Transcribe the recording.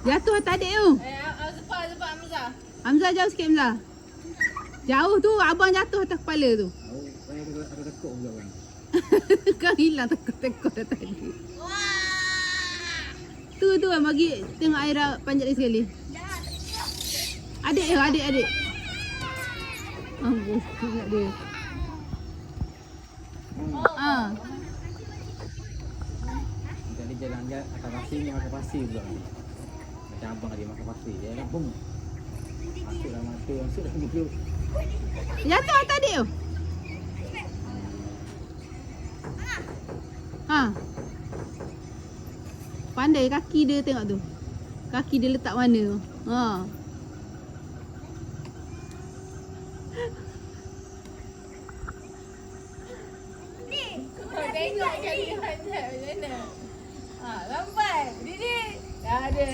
Jatuh atas adik tu. Zepak Hamzah. Hamzah jauh sikit Hamzah. Jauh tu abang jatuh atas kepala tu. Aku takut juga bang. Kau hilang tekuk-tekuk dah tadi. Tu bagi tengok Aira panjat lagi sekali. Adik. Ambus ingat dia. Jadi jalan dia atas pasir ni makan pasir pula. Macam abang dia makan pasir. Dia nak bung. Masuk dalam mata, masuk dalam muka. Jatuh atas adik tu. Pandai kaki dia tengok tu. Kaki dia letak mana tu. Tengok kali Hamzah macam mana. Lambat. Didi. Dah ada.